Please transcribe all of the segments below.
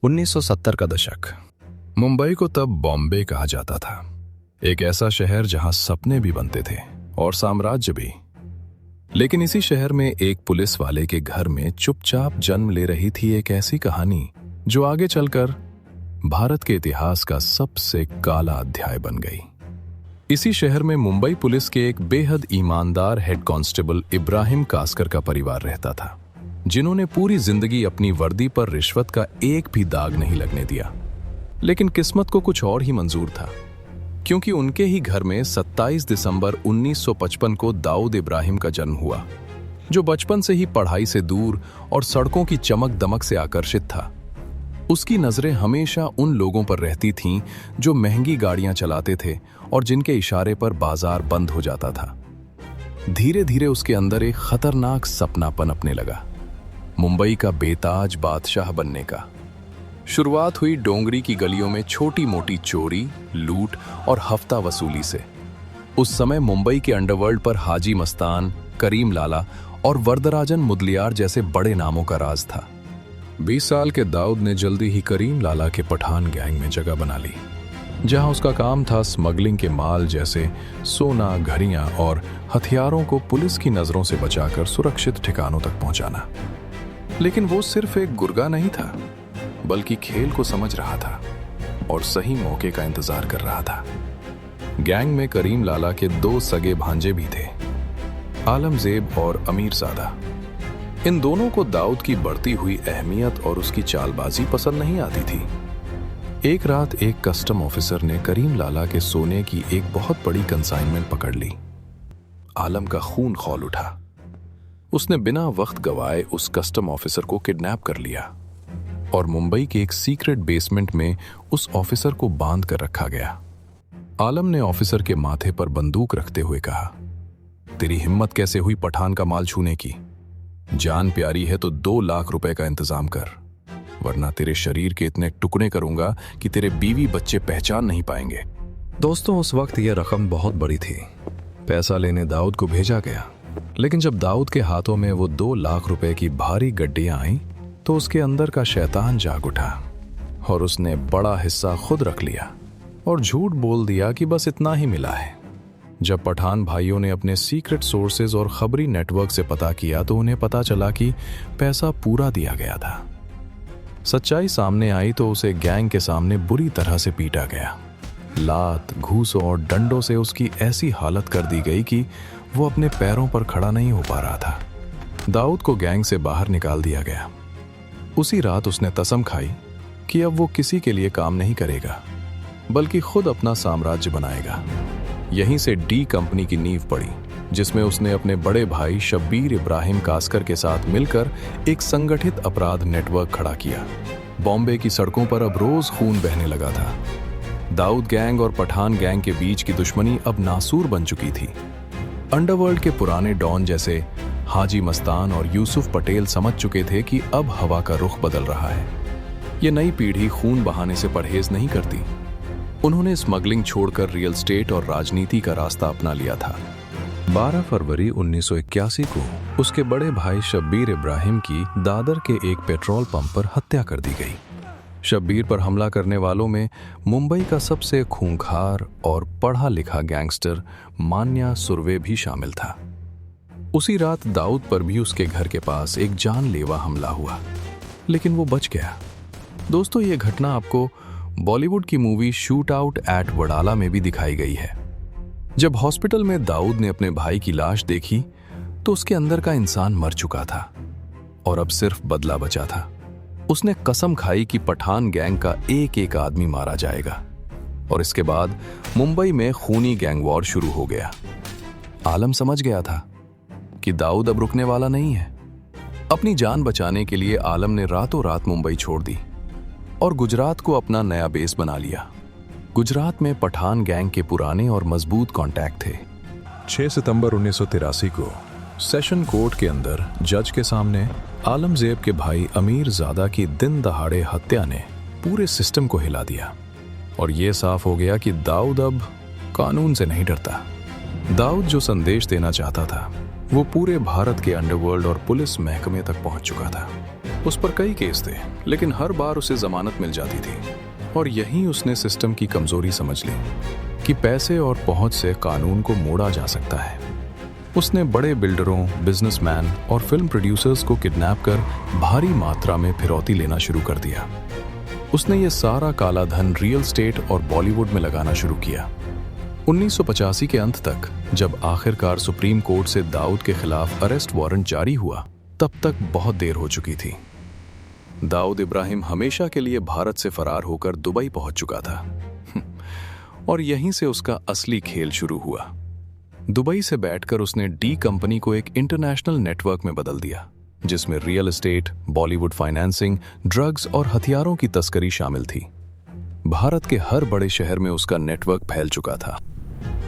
1970 का दशक। मुंबई को तब बॉम्बे कहा जाता था। एक ऐसा शहर जहां सपने भी बनते थे और साम्राज्य भी। लेकिन इसी शहर में एक पुलिस वाले के घर में चुपचाप जन्म ले रही थी एक ऐसी कहानी जो आगे चलकर भारत के इतिहास का सबसे काला अध्याय बन गई। इसी शहर में मुंबई पुलिस के एक बेहद ईमानदार हेड कांस्टेबल इब्राहिम कास्कर का परिवार रहता था, जिन्होंने पूरी जिंदगी अपनी वर्दी पर रिश्वत का एक भी दाग नहीं लगने दिया। लेकिन किस्मत को कुछ और ही मंजूर था, क्योंकि उनके ही घर में 27 दिसंबर 1955 को दाऊद इब्राहिम का जन्म हुआ, जो बचपन से ही पढ़ाई से दूर और सड़कों की चमक दमक से आकर्षित था। उसकी नजरें हमेशा उन लोगों पर रहती थीं जो महंगी गाड़ियां चलाते थे और जिनके इशारे पर बाजार बंद हो जाता था। धीरे धीरे उसके अंदर एक खतरनाक सपना पनपने लगा, मुंबई का बेताज बादशाह बनने का। शुरुआत हुई डोंगरी की गलियों में छोटी मोटी चोरी, लूट और हफ्ता वसूली से। उस समय मुंबई के अंडरवर्ल्ड पर हाजी मस्तान, करीम लाला और वरदराजन मुदलियार जैसे बड़े नामों का राज था। 20 साल के दाऊद ने जल्दी ही करीम लाला के पठान गैंग में जगह बना ली, जहां उसका काम था स्मगलिंग के माल जैसे सोना, घड़ियां और हथियारों को पुलिस की नजरों से बचाकर सुरक्षित ठिकानों तक पहुंचाना। लेकिन वो सिर्फ एक गुर्गा नहीं था, बल्कि खेल को समझ रहा था और सही मौके का इंतजार कर रहा था। गैंग में करीम लाला के 2 सगे भांजे भी थे, आलमजेब और अमीरजादा। इन दोनों को दाऊद की बढ़ती हुई अहमियत और उसकी चालबाजी पसंद नहीं आती थी। एक रात एक कस्टम ऑफिसर ने करीम लाला के सोने की एक बहुत बड़ी कंसाइनमेंट पकड़ ली। आलम का खून खौल उठा। उसने बिना वक्त गवाए उस कस्टम ऑफिसर को किडनैप कर लिया और मुंबई के एक सीक्रेट बेसमेंट में उस ऑफिसर को बांध कर रखा गया। आलम ने ऑफिसर के माथे पर बंदूक रखते हुए कहा, तेरी हिम्मत कैसे हुई पठान का माल छूने की? जान प्यारी है तो 2 लाख रुपए का इंतजाम कर, वरना तेरे शरीर के इतने टुकड़े करूंगा कि तेरे बीवी बच्चे पहचान नहीं पाएंगे। दोस्तों, उस वक्त यह रकम बहुत बड़ी थी। पैसा लेने दाऊद को भेजा गया, लेकिन जब दाऊद के हाथों में वो 2 लाख रुपए की भारी गड्डियां आईं, तो उसके अंदर का शैतान जाग उठा और उसने बड़ा हिस्सा खुद रख लिया और झूठ बोल दिया कि बस इतना ही मिला है। जब पठान भाइयों ने अपने सीक्रेट सोर्सेज और खबरी नेटवर्क से पता किया, तो उन्हें पता चला कि पैसा पूरा दिया गया था। सच्चाई सामने आई तो उसे गैंग के सामने बुरी तरह से पीटा गया। लात, घूसों और डंडों से उसकी ऐसी हालत कर दी गई कि वो अपने पैरों पर खड़ा नहीं हो पा रहा था। दाऊद को गैंग से बाहर निकाल दिया गया। उसी रात उसने कसम खाई कि अब वो किसी के लिए काम नहीं करेगा, बल्कि खुद अपना साम्राज्य बनाएगा। यहीं से डी कंपनी की नींव पड़ी, जिसमें उसने अपने बड़े भाई शब्बीर इब्राहिम कास्कर के साथ मिलकर एक संगठित अपराध नेटवर्क खड़ा किया। बॉम्बे की सड़कों पर अब रोज खून बहने लगा था। दाऊद गैंग और पठान गैंग के बीच की दुश्मनी अब नासूर बन चुकी थी। अंडरवर्ल्ड के पुराने डॉन जैसे हाजी मस्तान और यूसुफ पटेल समझ चुके थे कि अब हवा का रुख बदल रहा है। ये नई पीढ़ी खून बहाने से परहेज नहीं करती। उन्होंने स्मगलिंग छोड़कर रियल एस्टेट और राजनीति का रास्ता अपना लिया था। 12 फरवरी 1981 को उसके बड़े भाई शब्बीर इब्राहिम की दादर के एक पेट्रोल पंप पर हत्या कर दी गई। शब्बीर पर हमला करने वालों में मुंबई का सबसे खूंखार और पढ़ा लिखा गैंगस्टर मान्या सुर्वे भी शामिल था। उसी रात दाऊद पर भी उसके घर के पास एक जानलेवा हमला हुआ, लेकिन वो बच गया। दोस्तों, ये घटना आपको बॉलीवुड की movie shoot out at Wadala में भी दिखाई गई है। जब हॉस्पिटल में दाऊद ने अपने भाई की लाश देखी, तो उसके अंदर का इंसान मर चुका था और अब सिर्फ बदला बचा था। उसने कसम खाई कि पठान गैंग का एक एक आदमी मारा जाएगा और इसके बाद मुंबई में खूनी गैंग वॉर शुरू हो गया। आलम समझ गया था कि दाऊद अब रुकने वाला नहीं है। अपनी जान बचाने के लिए आलम ने रातों रात मुंबई छोड़ दी और गुजरात को अपना नया बेस बना लिया। गुजरात में पठान गैंग के पुराने और मजबूत कॉन्टैक्ट थे। 6 सितंबर 1983 को सेशन कोर्ट के अंदर जज के सामने आलमजेब के भाई अमीरजादा की दिन दहाड़े हत्या ने पूरे सिस्टम को हिला दिया और ये साफ हो गया कि दाऊद अब कानून से नहीं डरता। दाऊद जो संदेश देना चाहता था वो पूरे भारत के अंडरवर्ल्ड और पुलिस महकमे तक पहुंच चुका था। उस पर कई केस थे, लेकिन हर बार उसे जमानत मिल जाती थी। और यहीं उसने सिस्टम की कमजोरी समझ ली कि पैसे और पहुंच से कानून को मोड़ा जा सकता है। उसने बड़े बिल्डरों, बिजनेसमैन और फिल्म प्रोड्यूसर्स को किडनैप कर भारी मात्रा में फिरौती लेना शुरू कर दिया। उसने ये सारा काला धन रियल एस्टेट और बॉलीवुड में लगाना शुरू किया। 1985 के अंत तक जब आखिरकार सुप्रीम कोर्ट से दाऊद के खिलाफ अरेस्ट वारंट जारी हुआ, तब तक बहुत देर हो चुकी थी। दाऊद इब्राहिम हमेशा के लिए भारत से फरार होकर दुबई पहुंच चुका था और यहीं से उसका असली खेल शुरू हुआ। दुबई से बैठकर उसने डी कंपनी को एक इंटरनेशनल नेटवर्क में बदल दिया, जिसमें real estate, Bollywood financing, drugs और हथियारों की तस्करी शामिल थी। भारत के हर बड़े शहर में उसका नेटवर्क फैल चुका था।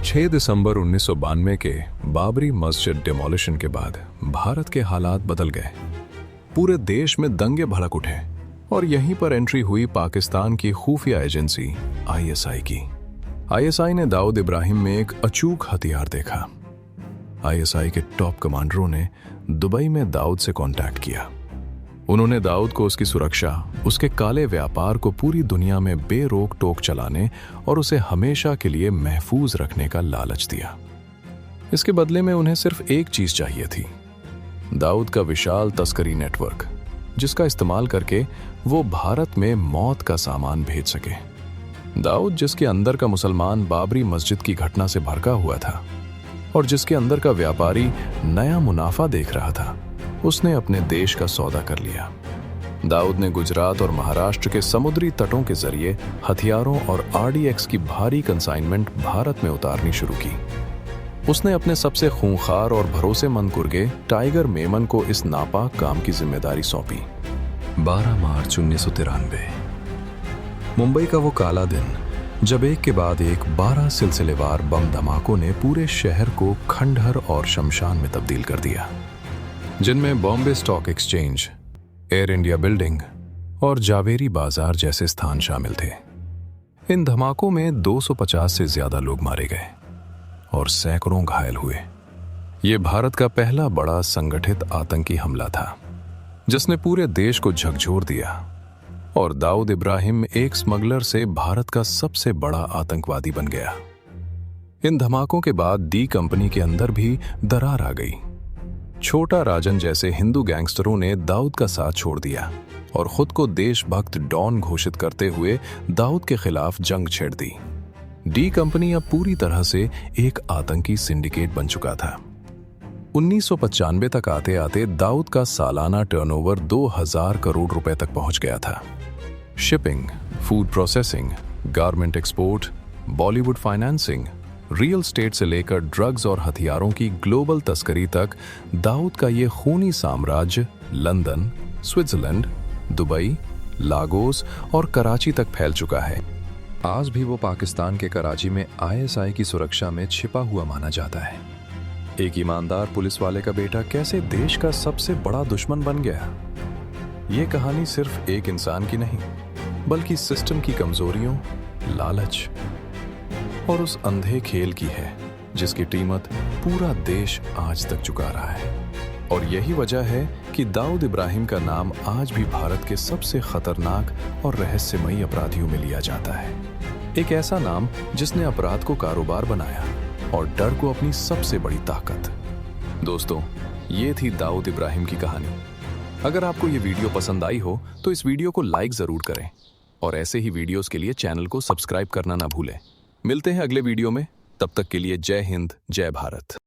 6 दिसंबर 1992 के बाबरी मस्जिद डिमोलिशन के बाद भारत के हालात बदल गए। पूरे देश में दंगे भड़क उठे और यहीं पर एंट्री हुई पाकिस्तान की खुफिया एजेंसी आईएसआई की। आईएसआई ने दाऊद इब्राहिम में एक अचूक हथियार देखा। आईएसआई के टॉप कमांडरों ने दुबई में दाऊद से कांटेक्ट किया। उन्होंने दाऊद को उसकी सुरक्षा, उसके काले व्यापार को पूरी दुनिया में बेरोक टोक चलाने और उसे हमेशा के लिए महफूज रखने का लालच दिया। इसके बदले में उन्हें सिर्फ एक चीज चाहिए थी, दाऊद का विशाल तस्करी नेटवर्क, जिसका इस्तेमाल करके वो भारत में मौत का सामान भेज सके। दाऊद, जिसके अंदर का मुसलमान बाबरी मस्जिद की घटना से भड़का हुआ था और जिसके अंदर का व्यापारी नया मुनाफा देख रहा था, उसने अपने देश का सौदा कर लिया। दाऊद ने गुजरात और महाराष्ट्र के समुद्री तटों के जरिए हथियारों और आरडीएक्स की भारी कंसाइनमेंट भारत में उतारनी शुरू की। उसने अपने सबसे खूंखार और भरोसेमंद कुर्गे टाइगर मेमन को इस नापाक काम की जिम्मेदारी सौंपी। 12 मार्च 1993, मुंबई का वो काला दिन जब एक के बाद एक 12 सिलसिलेवार बम धमाकों ने पूरे शहर को खंडहर और शमशान में तब्दील कर दिया, जिनमें Bombay stock exchange, air India building और जावेरी बाजार जैसे स्थान शामिल थे। इन धमाकों में 250 से ज्यादा लोग मारे गए और सैकड़ों घायल हुए। ये भारत का पहला बड़ा संगठित आतंकी हमला था, जिसने पूरे देश को झकझोर दिया और दाऊद इब्राहिम एक स्मगलर से भारत का सबसे बड़ा आतंकवादी बन गया। इन धमाकों के बाद डी कंपनी के अंदर भी दरार आ गई। छोटा राजन जैसे हिंदू गैंगस्टरों ने दाऊद का साथ छोड़ दिया और खुद को देशभक्त डॉन घोषित करते हुए दाऊद के खिलाफ जंग छेड़ दी। डी कंपनी अब पूरी तरह से एक आतंकी सिंडिकेट बन चुका था। 1995 तक आते आते दाऊद का सालाना टर्नओवर 2000 करोड़ रुपए तक पहुंच गया था। Shipping, food processing, garment export, Bollywood financing, real estate से लेकर ड्रग्स और हथियारों की ग्लोबल तस्करी तक दाऊद का ये खूनी साम्राज्य लंदन, स्विट्जरलैंड, दुबई, लागोस और कराची तक फैल चुका है। आज भी वो पाकिस्तान के कराची में आईएसआई की सुरक्षा में छिपा हुआ माना जाता है। एक ईमानदार पुलिस वाले का बेटा कैसे देश का सबसे बड़ा दुश्मन बन गया। ये कहानी सिर्फ एक इंसान की नहीं, बल्कि सिस्टम की कमजोरियों, लालच और उस अंधे खेल की है जिसकी कीमत पूरा देश आज तक चुका रहा है। और यही वजह है कि दाऊद इब्राहिम का नाम आज भी भारत के सबसे खतरनाक और रहस्यमयी अपराधियों में लिया जाता है। एक ऐसा नाम जिसने अपराध को कारोबार बनाया और डर को अपनी सबसे बड़ी ताकत। दोस्तों, ये थी दाऊद इब्राहिम की कहानी। अगर आपको ये वीडियो पसंद आई हो तो इस वीडियो को लाइक जरूर करें और ऐसे ही वीडियोस के लिए चैनल को सब्सक्राइब करना ना भूलें। मिलते हैं अगले वीडियो में, तब तक के लिए जय हिंद, जय भारत।